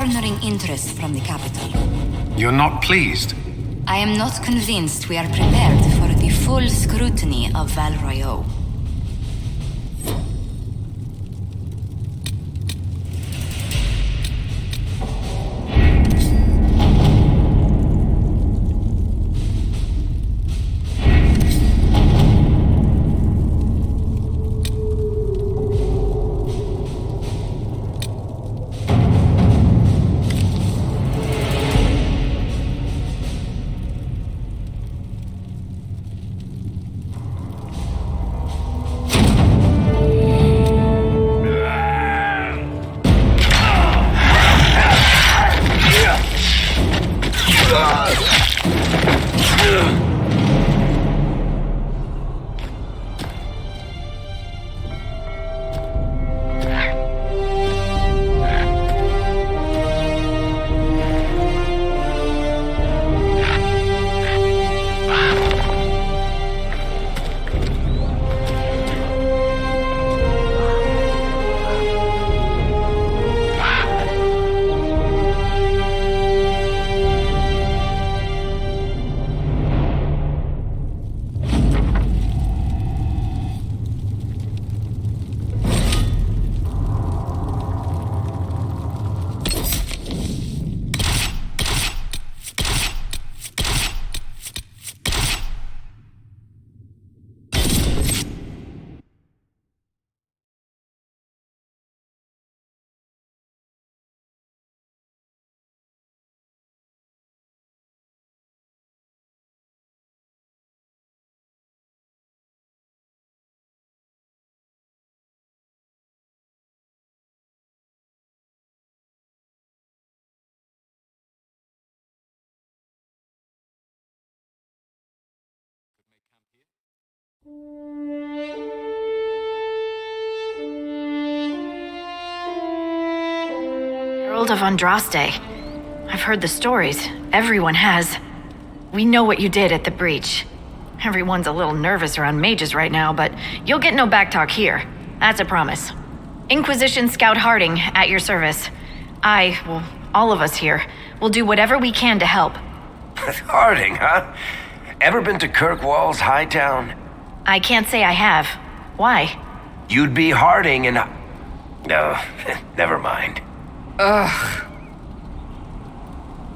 garnering interest from the capital. You're not pleased? I am not convinced we are prepared for the full scrutiny of Val Royeaux. Herald of Andraste. I've heard the stories. Everyone has. We know what you did at the breach. Everyone's a little nervous around mages right now, but you'll get no backtalk here. That's a promise. Inquisition Scout Harding, at your service. All of us here, will do whatever we can to help. Harding, huh? Ever been to Kirkwall's Hightown? I can't say I have. Why? You'd be Harding and... No, never mind. Ugh.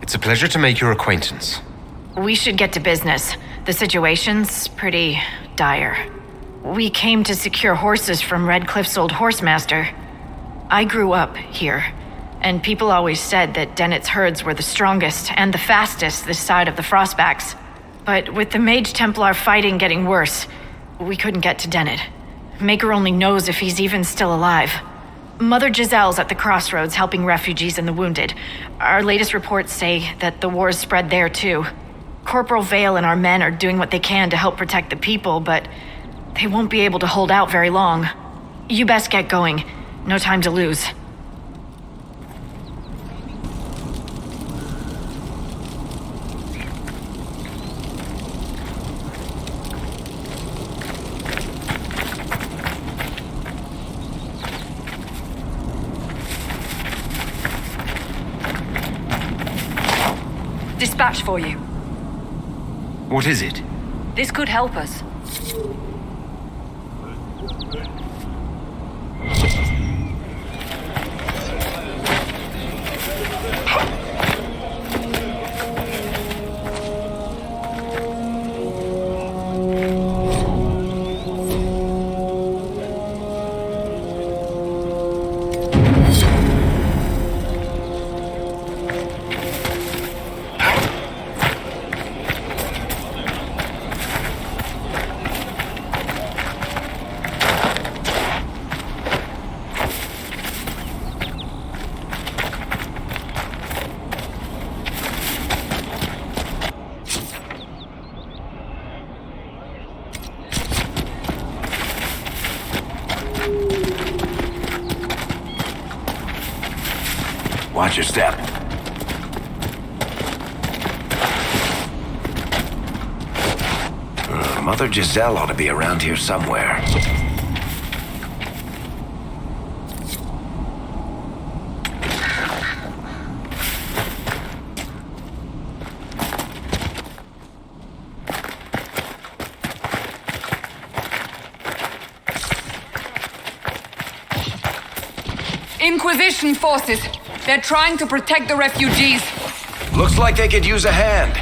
It's a pleasure to make your acquaintance. We should get to business. The situation's pretty dire. We came to secure horses from Redcliffe's old horsemaster. I grew up here, and people always said that Dennett's herds were the strongest and the fastest this side of the Frostbacks. But with the Mage Templar fighting getting worse, we couldn't get to Dennett. Maker only knows if he's even still alive. Mother Giselle's at the crossroads helping refugees and the wounded. Our latest reports say that the war's spread there too. Corporal Vale and our men are doing what they can to help protect the people, but they won't be able to hold out very long. You best get going. No time to lose. Dispatch for you. What is it? This could help us. Watch your step. Mother Giselle ought to be around here somewhere. Inquisition forces. They're trying to protect the refugees. Looks like they could use a hand.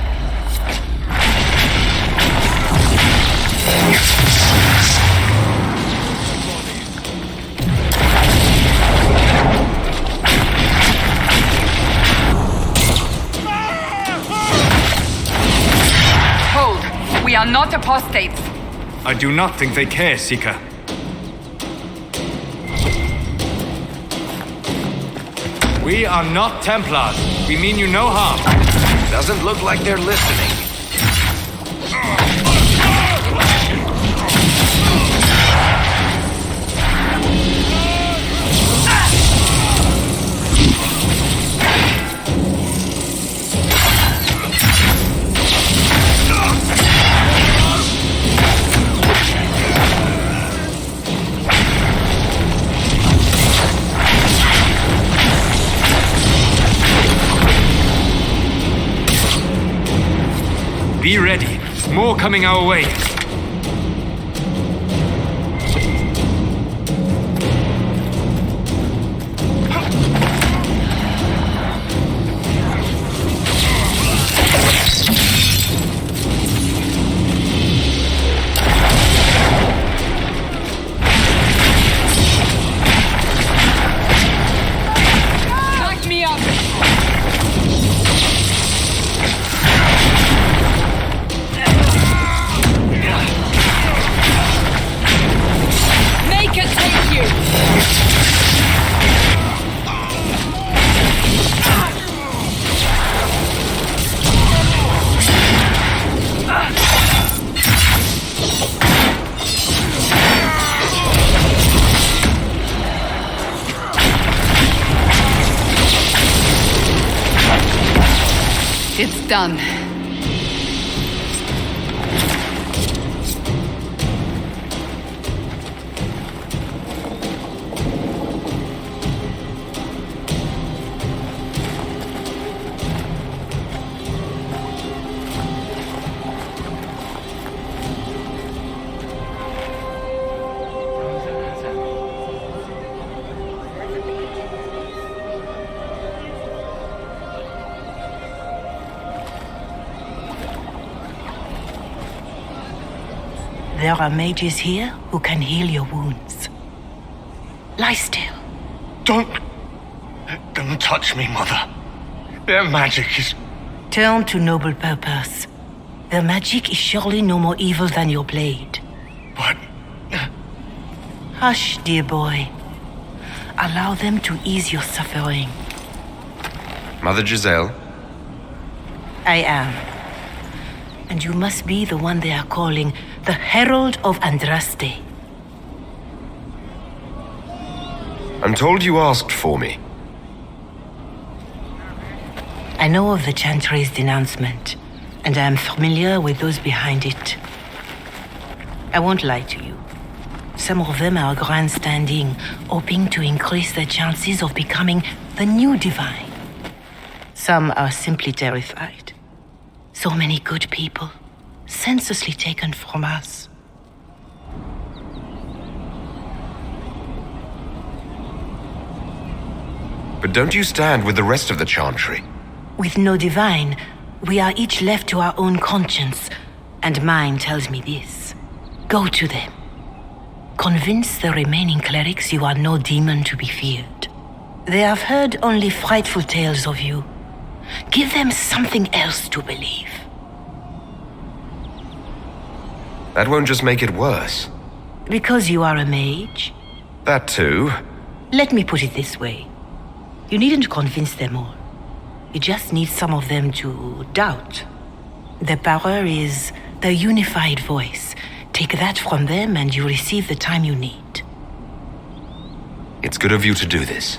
Hold. We are not apostates. I do not think they care, Seeker. We are not Templars. We mean you no harm. Doesn't look like they're listening. Be ready. More coming our way. Back me up. Make it take you. It's done. There are mages here who can heal your wounds. Lie still. Don't touch me, Mother. Their magic is... Turn to noble purpose. Their magic is surely no more evil than your blade. But... Hush, dear boy. Allow them to ease your suffering. Mother Giselle? I am. And you must be the one they are calling the Herald of Andraste. I'm told you asked for me. I know of the Chantry's denouncement, and I am familiar with those behind it. I won't lie to you. Some of them are grandstanding, hoping to increase their chances of becoming the new divine. Some are simply terrified. So many good people, senselessly taken from us. But don't you stand with the rest of the Chantry? With no divine, we are each left to our own conscience, and mine tells me this. Go to them. Convince the remaining clerics you are no demon to be feared. They have heard only frightful tales of you. Give them something else to believe. That won't just make it worse. Because you are a mage? That too. Let me put it this way. You needn't convince them all. You just need some of them to doubt. Their power is their unified voice. Take that from them and you receive the time you need. It's good of you to do this.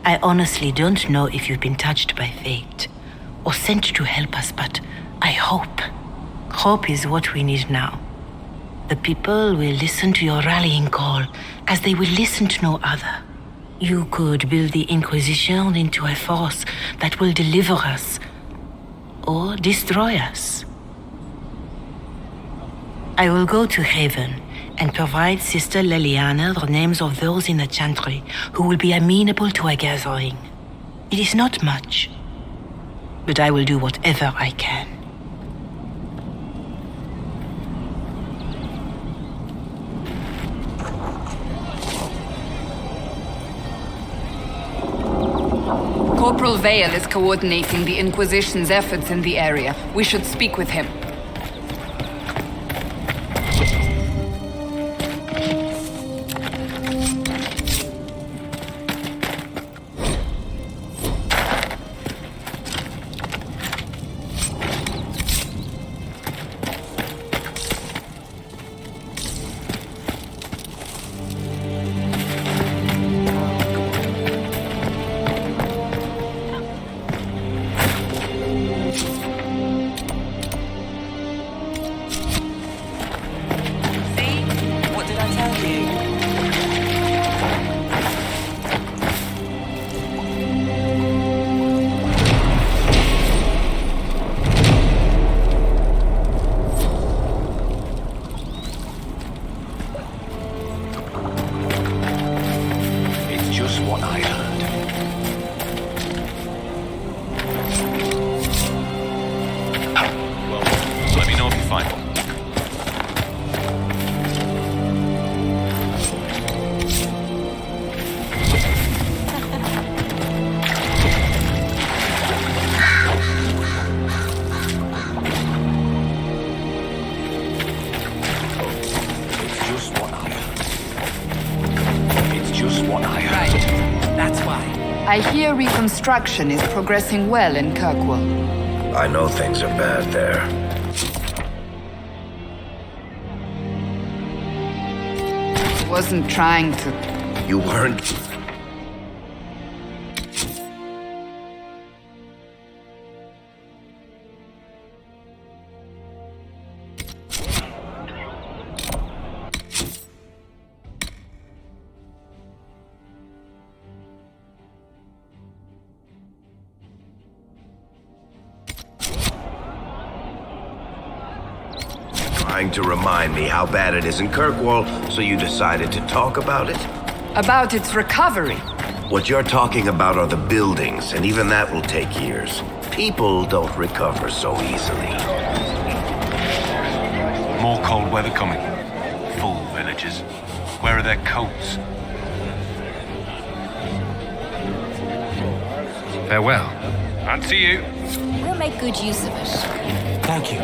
I honestly don't know if you've been touched by fate or sent to help us, but I hope. Hope is what we need now. The people will listen to your rallying call as they will listen to no other. You could build the Inquisition into a force that will deliver us or destroy us. I will go to Haven and provide Sister Leliana the names of those in the chantry who will be amenable to a gathering. It is not much, but I will do whatever I can. Corporal Vale is coordinating the Inquisition's efforts in the area. We should speak with him. I hear reconstruction is progressing well in Kirkwall. I know things are bad there. Wasn't trying to... You weren't? Trying to remind me how bad it is in Kirkwall, so you decided to talk about it? About its recovery. What you're talking about are the buildings, and even that will take years. People don't recover so easily. More cold weather coming. Full villages. Where are their coats? Farewell. And to you. We'll make good use of it. Thank you.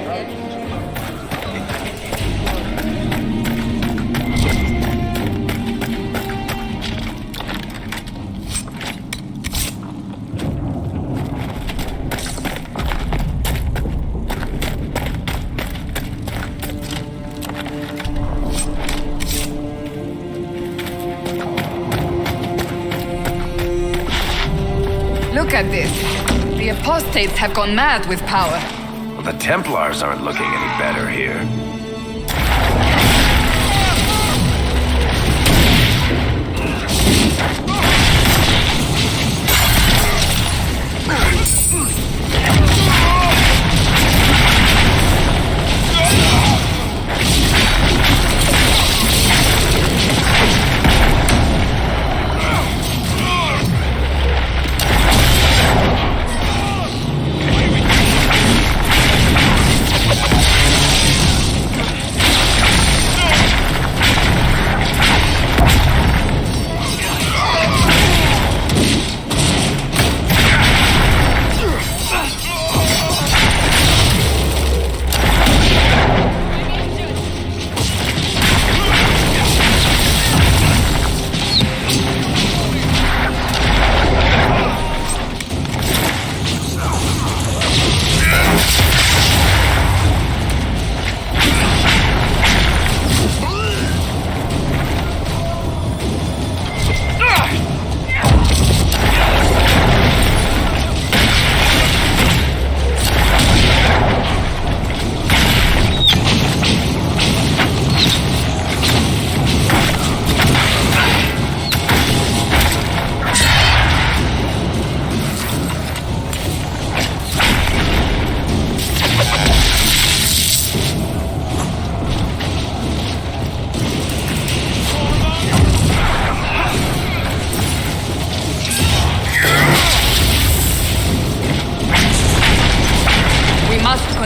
Look at this. The apostates have gone mad with power. Well, the Templars aren't looking any better here.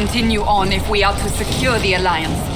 continue on if we are to secure the Alliance.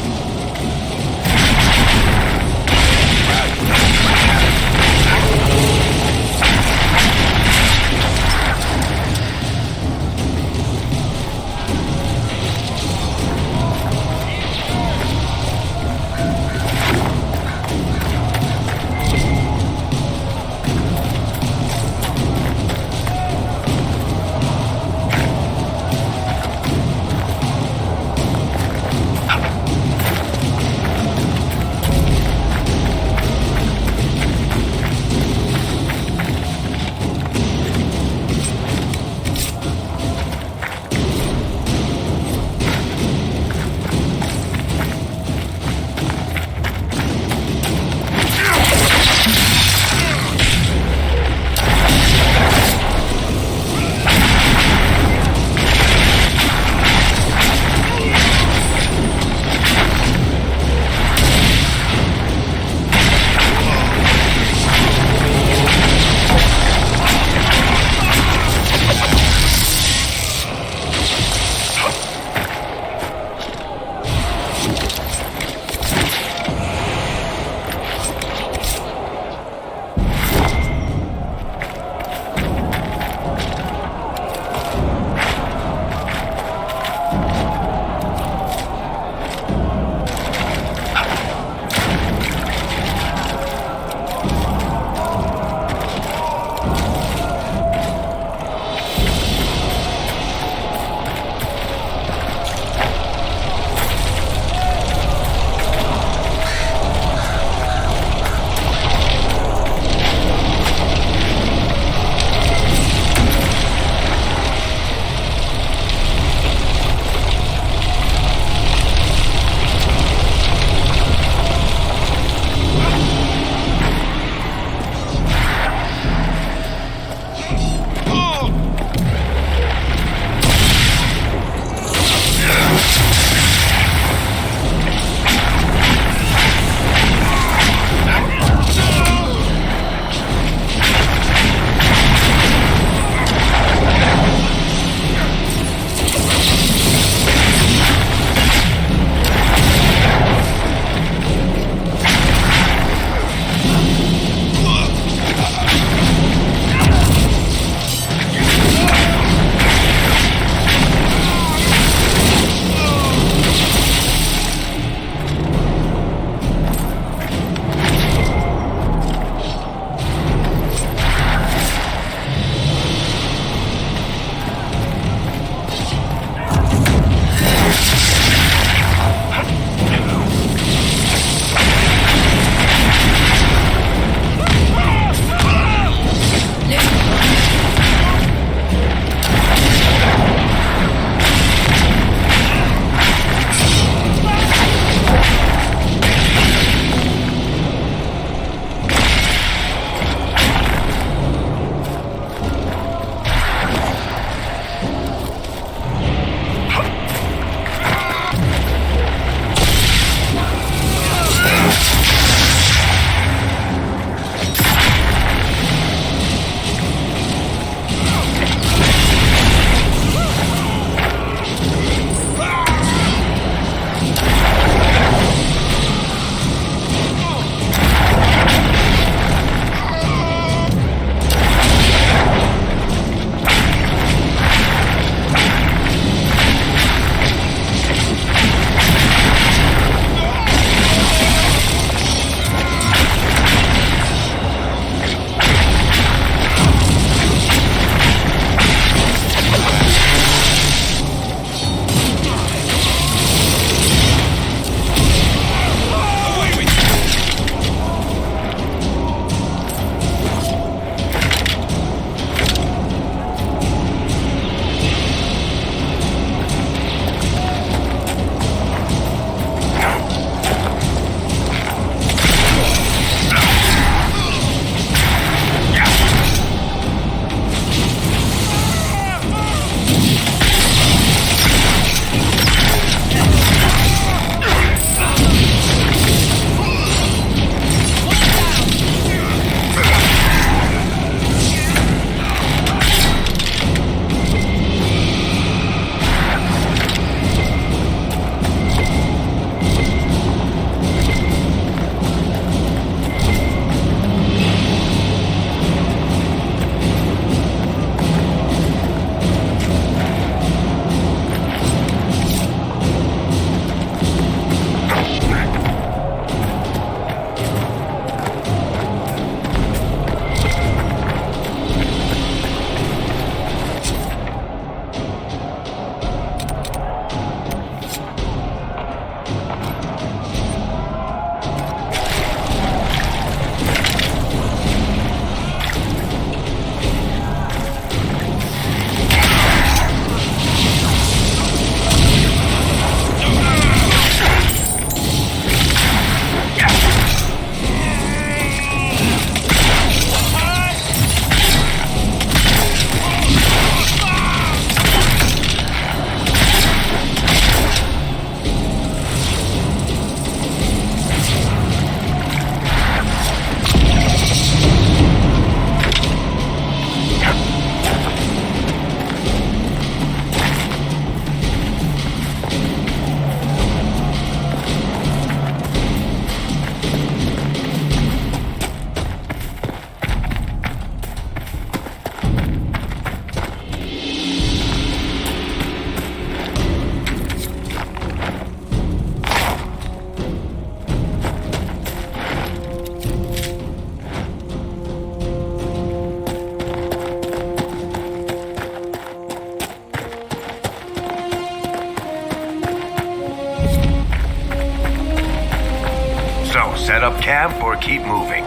Set up camp or keep moving?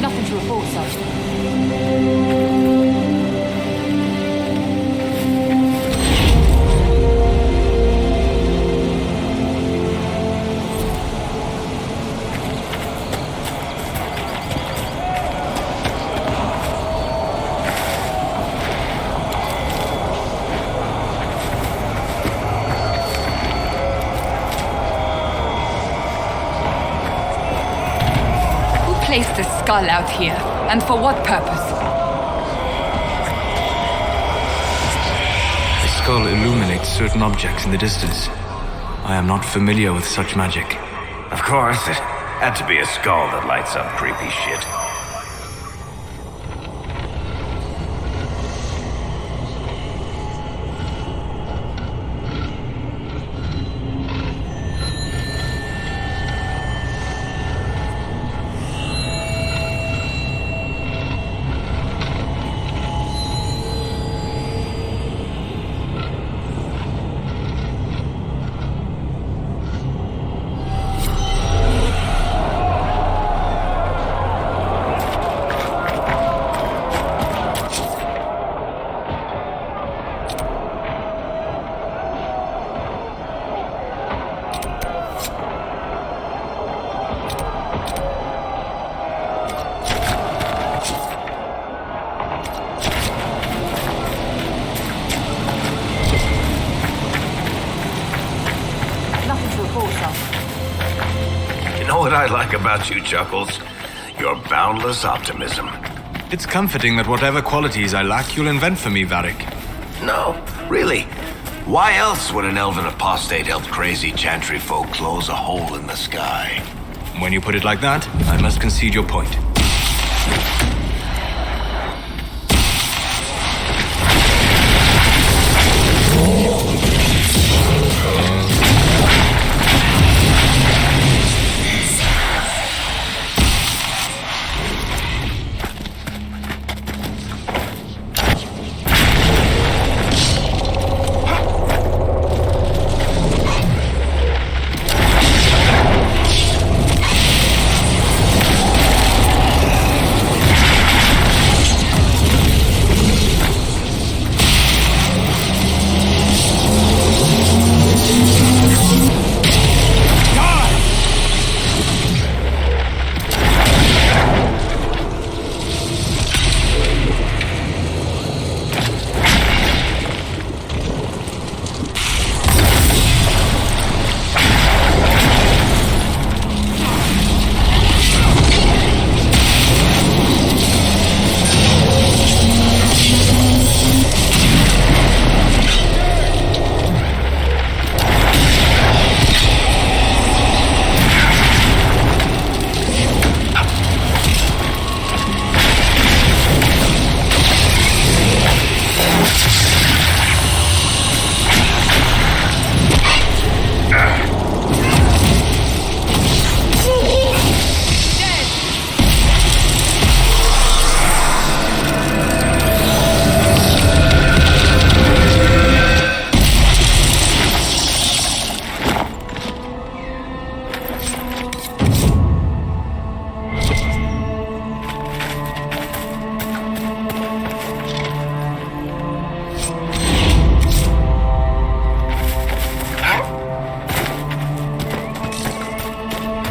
Nothing to report, sir. Placed a skull out here, and for what purpose? The skull illuminates certain objects in the distance. I am not familiar with such magic. Of course, it had to be a skull that lights up creepy shit. You know what I like about you, Chuckles? Your boundless optimism. It's comforting that whatever qualities I lack, you'll invent for me, Varric. No, really. Why else would an elven apostate help crazy chantry folk close a hole in the sky? When you put it like that, I must concede your point.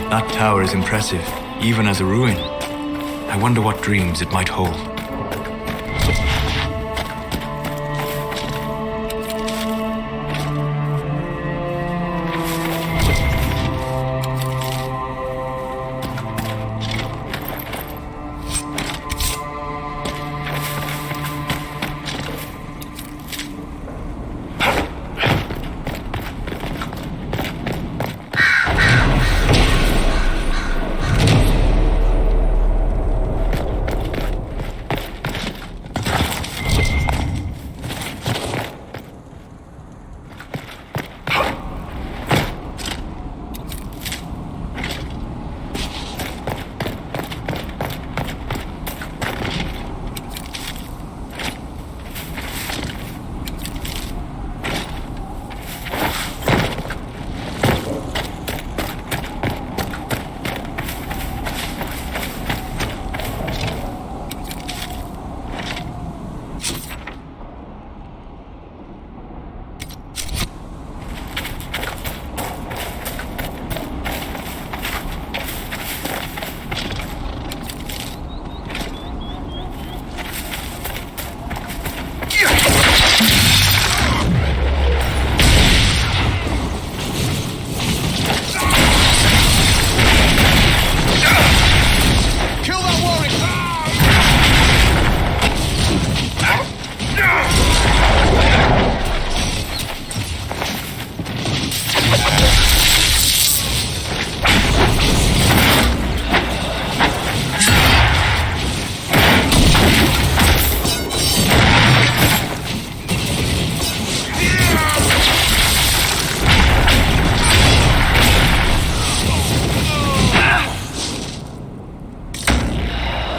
That tower is impressive, even as a ruin. I wonder what dreams it might hold.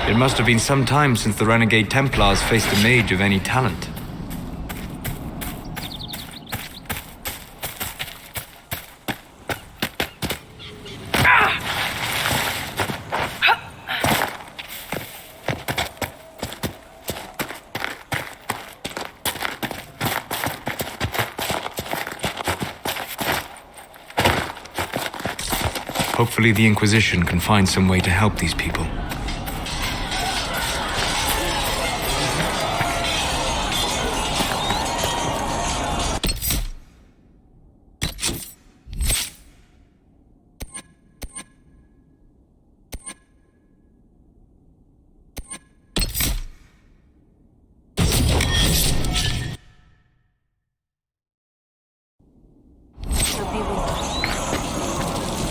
It must have been some time since the renegade Templars faced a mage of any talent. Hopefully the Inquisition can find some way to help these people.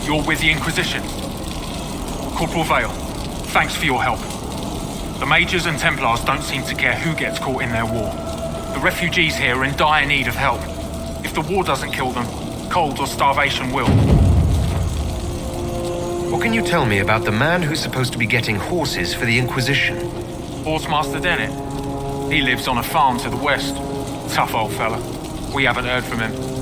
You're with the Inquisition. Corporal Vale, thanks for your help. The Mages and Templars don't seem to care who gets caught in their war. The refugees here are in dire need of help. If the war doesn't kill them, cold or starvation will. What can you tell me about the man who's supposed to be getting horses for the Inquisition? Horsemaster Dennett. He lives on a farm to the west. Tough old fella. We haven't heard from him.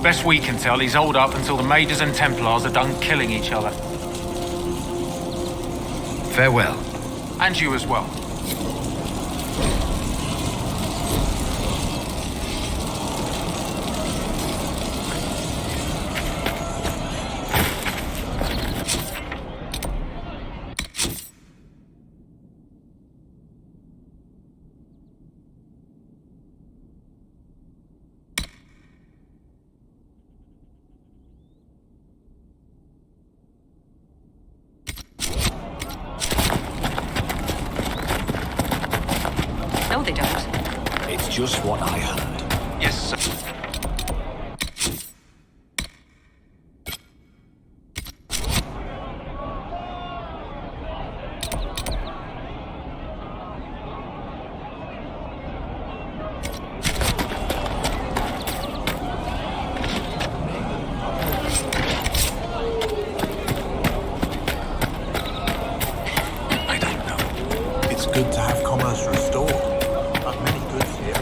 Best we can tell, he's holed up until the Mages and Templars are done killing each other. Farewell. And you as well. No, they don't. It's just what I heard. Yes, sir. I don't know. It's good to have commerce restored. Not many goods here.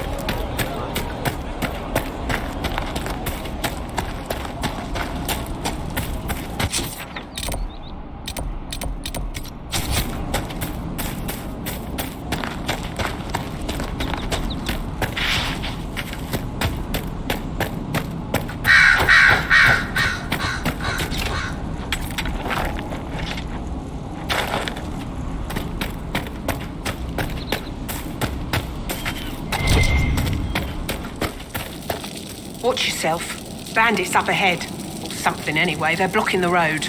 Watch yourself. Bandits up ahead. Or something anyway, they're blocking the road.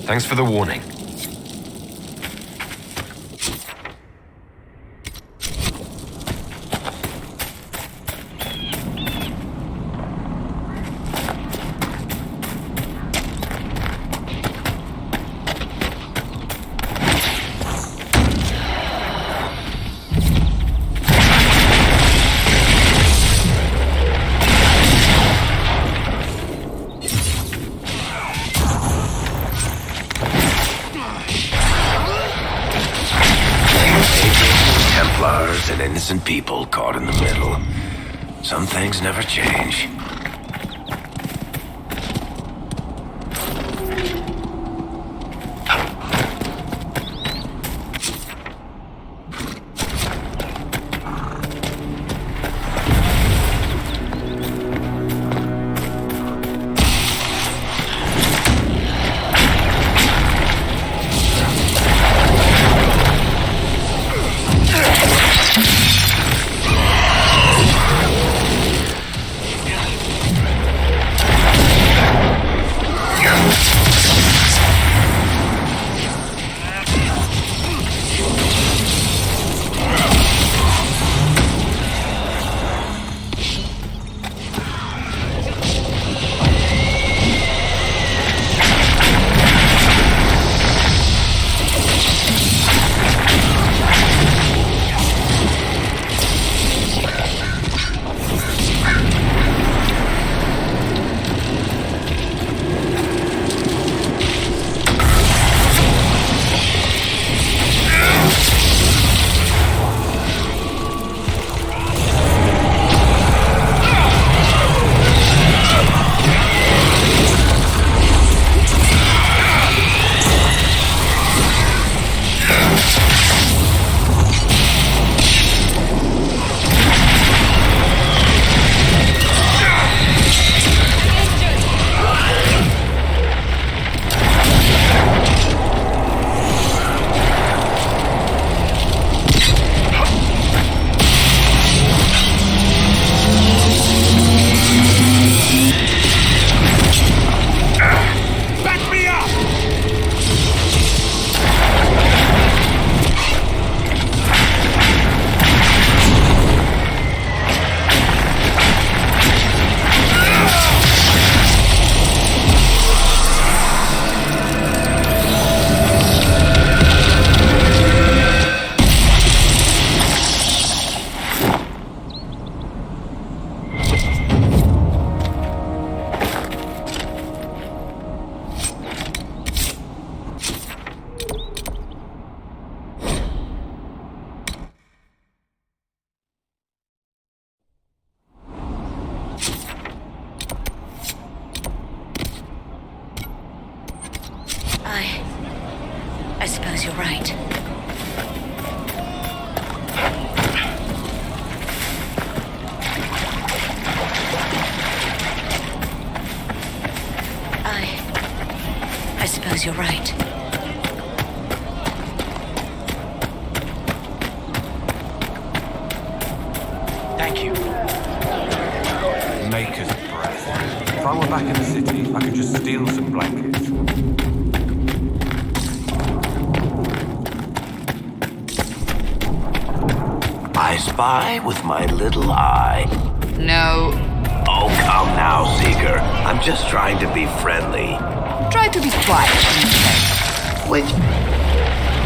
Thanks for the warning. Templars and innocent people caught in the middle. Some things never change. I suppose you're right. I suppose you're right. Thank you. Maker's breath. If I were back in the city, I could just steal some blankets. I spy with my little eye. No. Oh, come now, Seeker. I'm just trying to be friendly. Try to be quiet. Which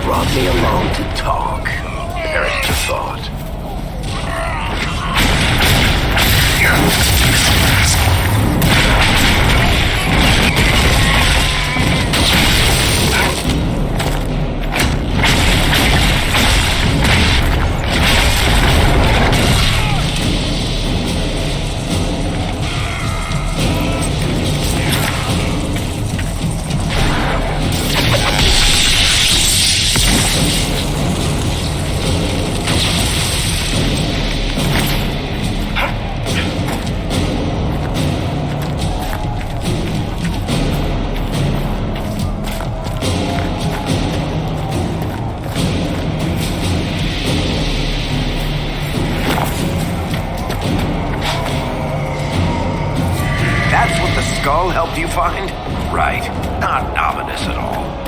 brought me along to talk. Perish the thought. Skull helped you find? Right. Not ominous at all.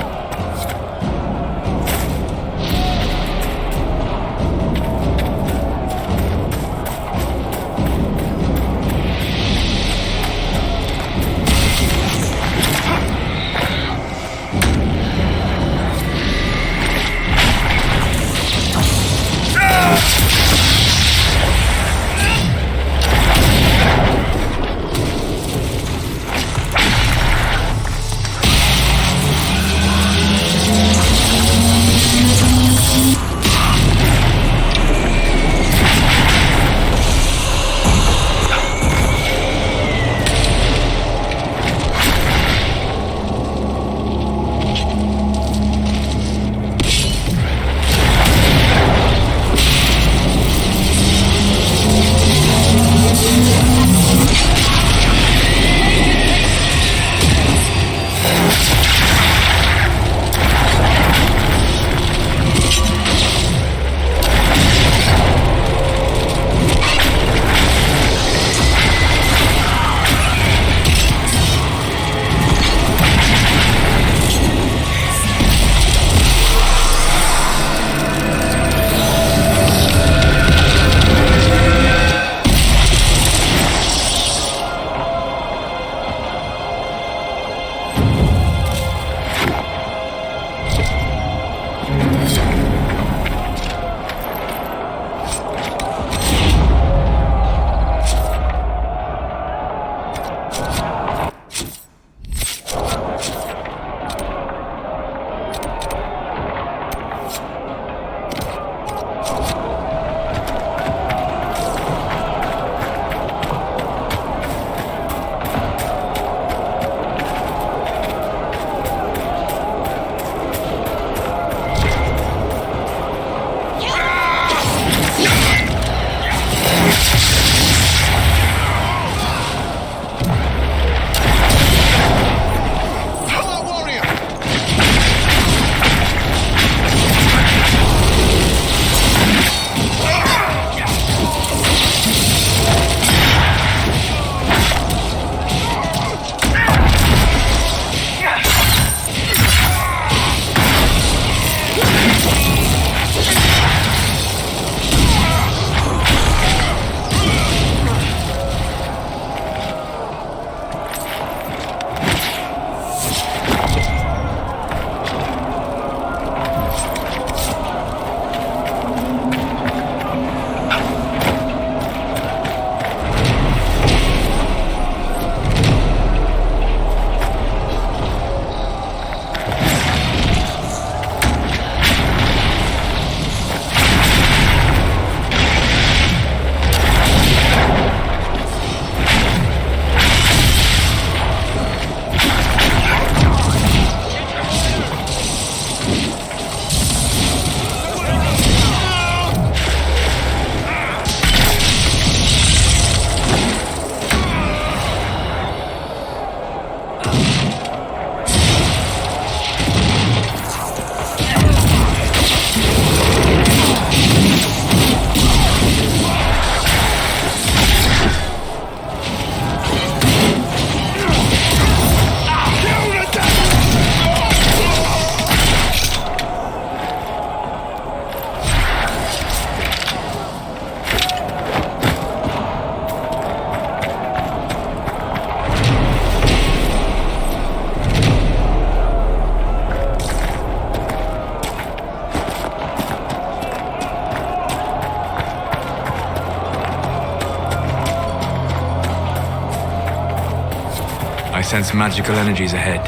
sense magical energies ahead.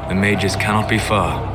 The mages cannot be far.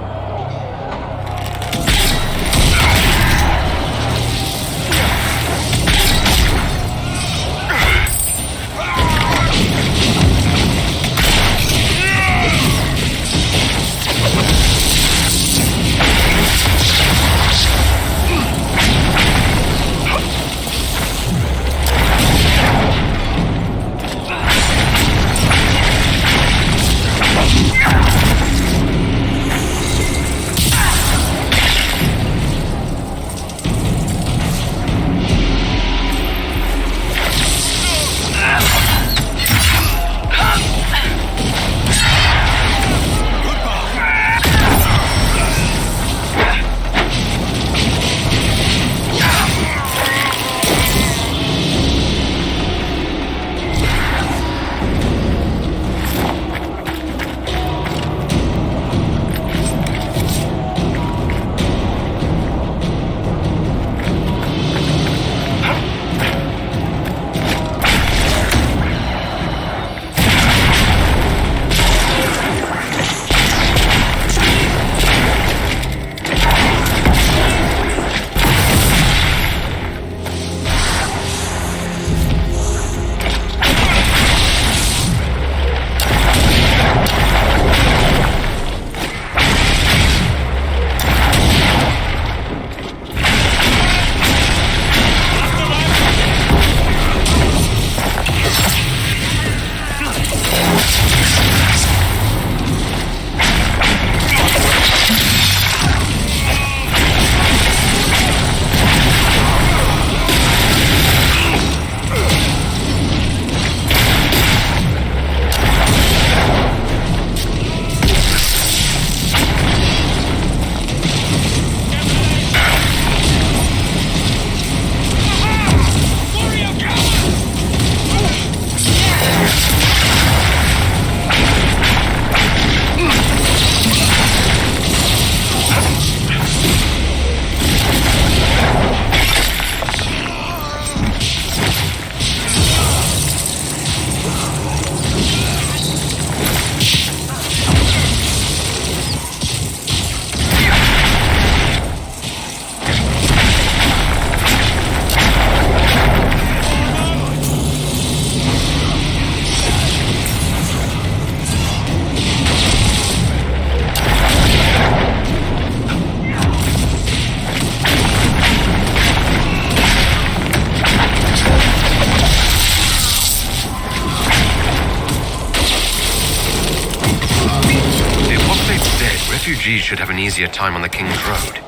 Refugees should have an easier time on the King's Road.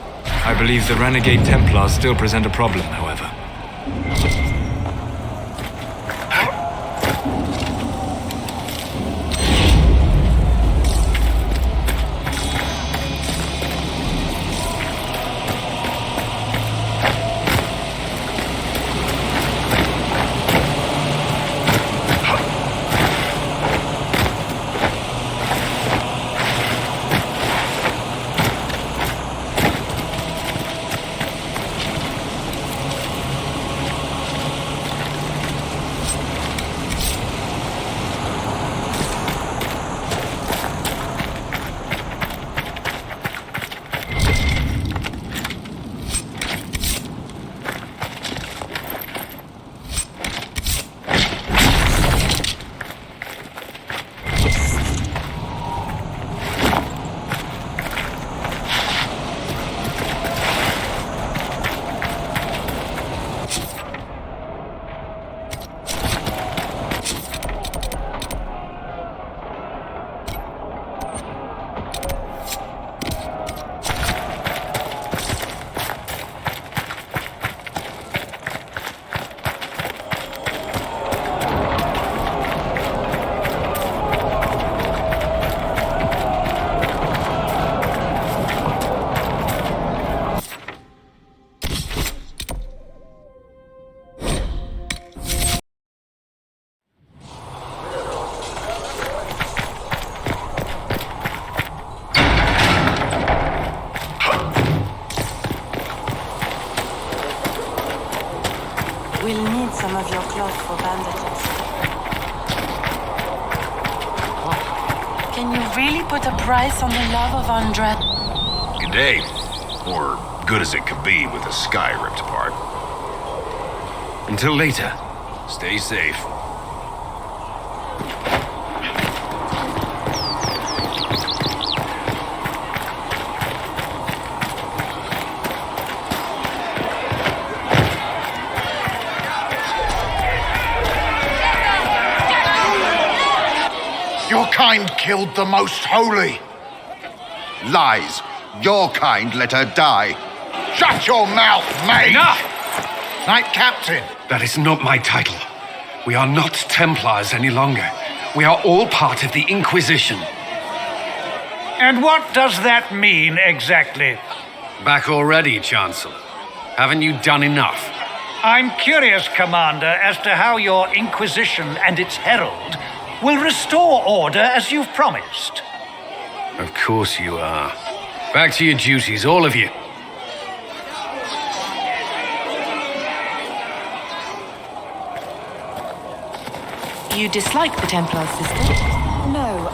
I believe the renegade Templars still present a problem, however. We'll need some of your cloth for bandages. Can you really put a price on the love of Andra? Good day. Or good as it could be with the sky ripped apart. Until later. Stay safe. Your kind killed the most holy. Lies. Your kind let her die. Shut your mouth, Mage! Enough! Knight Captain. That is not my title. We are not Templars any longer. We are all part of the Inquisition. And what does that mean exactly? Back already, Chancellor. Haven't you done enough? I'm curious, Commander, as to how your Inquisition and its herald will restore order as you've promised. Of course you are. Back to your duties, all of you. You dislike the Templars, sister? No.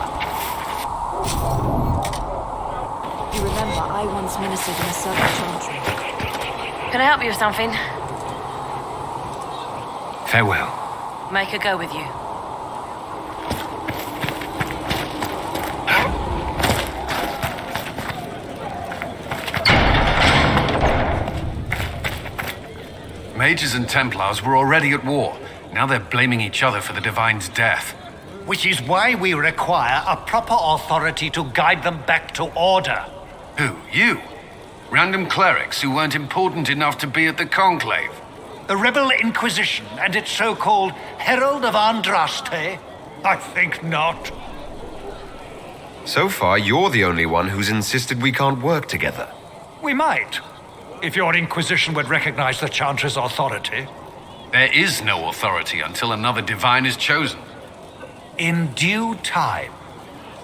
You remember, I once ministered in a circle chantry. Can I help you with something? Farewell. Make a go with you. Mages and Templars were already at war. Now they're blaming each other for the Divine's death. Which is why we require a proper authority to guide them back to order. Who? You? Random clerics who weren't important enough to be at the Conclave? The Rebel Inquisition and its so-called Herald of Andraste? I think not. So far, you're the only one who's insisted we can't work together. We might, if your Inquisition would recognize the Chantry's authority. There is no authority until another Divine is chosen. In due time,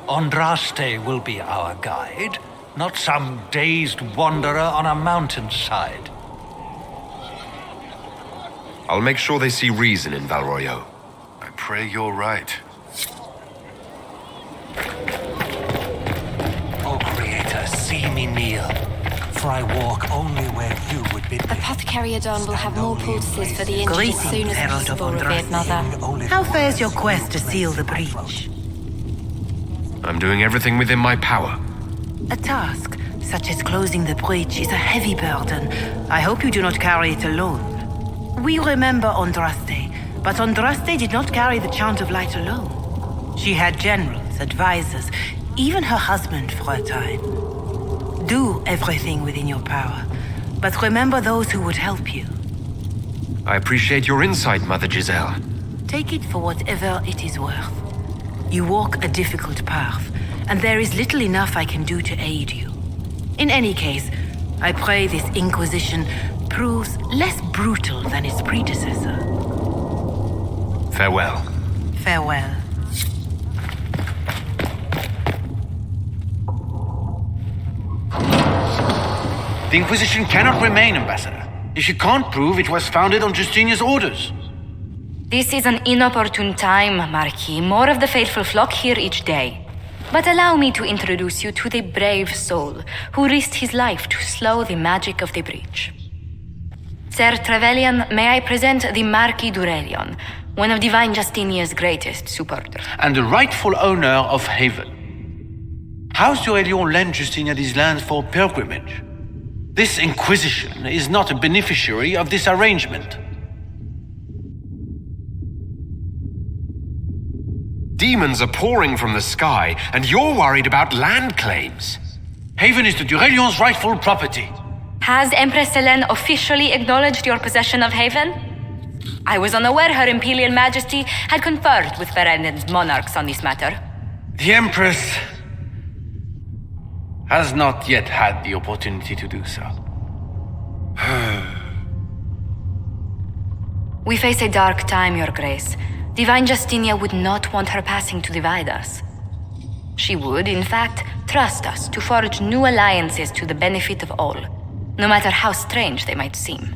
Andraste will be our guide, not some dazed wanderer on a mountainside. I'll make sure they see reason in Valroyo. I pray you're right. O Creator, see me kneel, for I walk only where you would bid me. Apothecary Adon will have more poultices for the injured as Greetings, soon as Herald of possible, revered mother. How fares your quest to seal the breach? I'm doing everything within my power. A task such as closing the breach is a heavy burden. I hope you do not carry it alone. We remember Andraste, but Andraste did not carry the Chant of Light alone. She had generals, advisors, even her husband for a time. Do everything within your power, but remember those who would help you. I appreciate your insight, Mother Giselle. Take it for whatever it is worth. You walk a difficult path, and there is little enough I can do to aid you. In any case, I pray this Inquisition proves less brutal than its predecessor. Farewell. Farewell. The Inquisition cannot remain, Ambassador, if you can't prove it was founded on Justinia's orders. This is an inopportune time, Marquis. More of the faithful flock here each day. But allow me to introduce you to the brave soul who risked his life to slow the magic of the breach. Sir Trevelyan, may I present the Marquis d'Aurelion, one of Divine Justinia's greatest supporters. And the rightful owner of Haven. House d'Aurelion lent Justinia these lands for pilgrimage. This Inquisition is not a beneficiary of this arrangement. Demons are pouring from the sky, and you're worried about land claims. Haven is the d'Aurelion's rightful property. Has Empress Selene officially acknowledged your possession of Haven? I was unaware Her Imperial Majesty had conferred with Ferenden's monarchs on this matter. The Empress has not yet had the opportunity to do so. We face a dark time, Your Grace. Divine Justinia would not want her passing to divide us. She would, in fact, trust us to forge new alliances to the benefit of all, no matter how strange they might seem.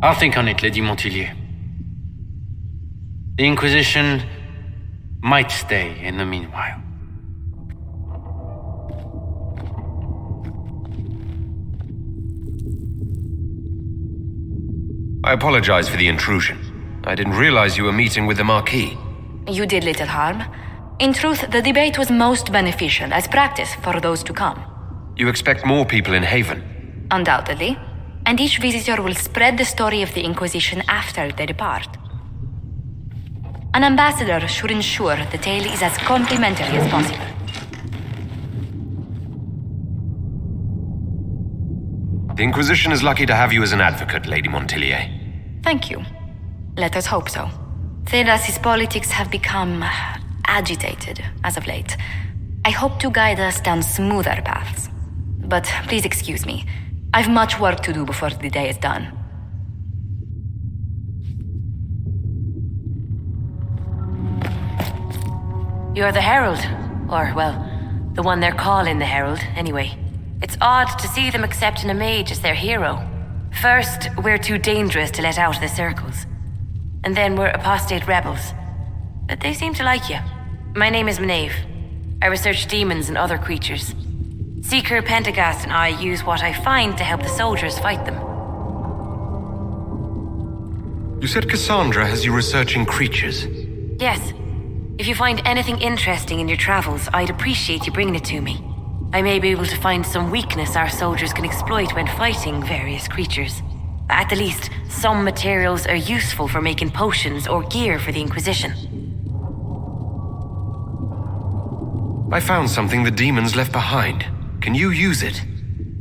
I'll think on it, Lady Montilyet. The Inquisition might stay in the meanwhile. I apologize for the intrusion. I didn't realize you were meeting with the Marquis. You did little harm. In truth, the debate was most beneficial as practice for those to come. You expect more people in Haven? Undoubtedly. And each visitor will spread the story of the Inquisition after they depart. An ambassador should ensure the tale is as complimentary as possible. The Inquisition is lucky to have you as an advocate, Lady Montilyet. Thank you. Let us hope so. Thedas' politics have become agitated as of late. I hope to guide us down smoother paths. But please excuse me. I've much work to do before the day is done. You're the Herald. Or, well, the one they're calling the Herald, anyway. It's odd to see them accepting a mage as their hero. First, we're too dangerous to let out of the circles. And then we're apostate rebels. But they seem to like you. My name is Maeve. I research demons and other creatures. Seeker Pentagast and I use what I find to help the soldiers fight them. You said Cassandra has you researching creatures? Yes. If you find anything interesting in your travels, I'd appreciate you bringing it to me. I may be able to find some weakness our soldiers can exploit when fighting various creatures. At the least, some materials are useful for making potions or gear for the Inquisition. I found something the demons left behind. Can you use it?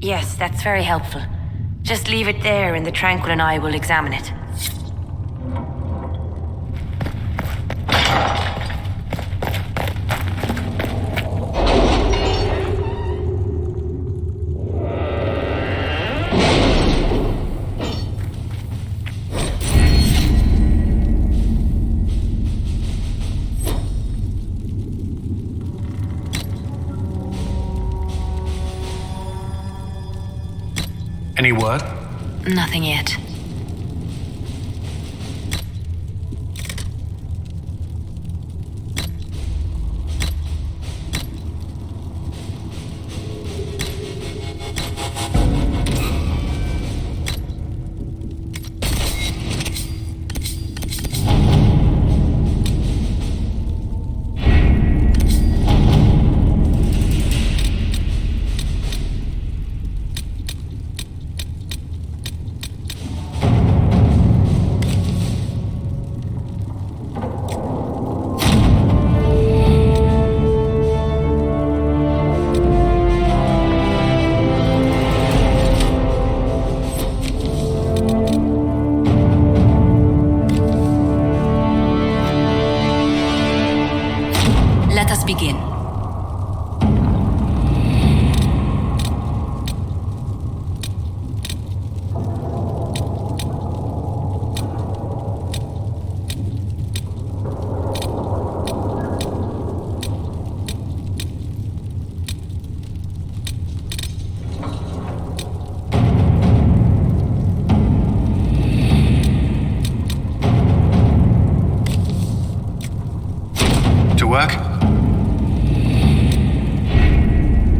Yes, that's very helpful. Just leave it there and the Tranquil and I will examine it. Any word? Nothing yet. Let us begin. To work?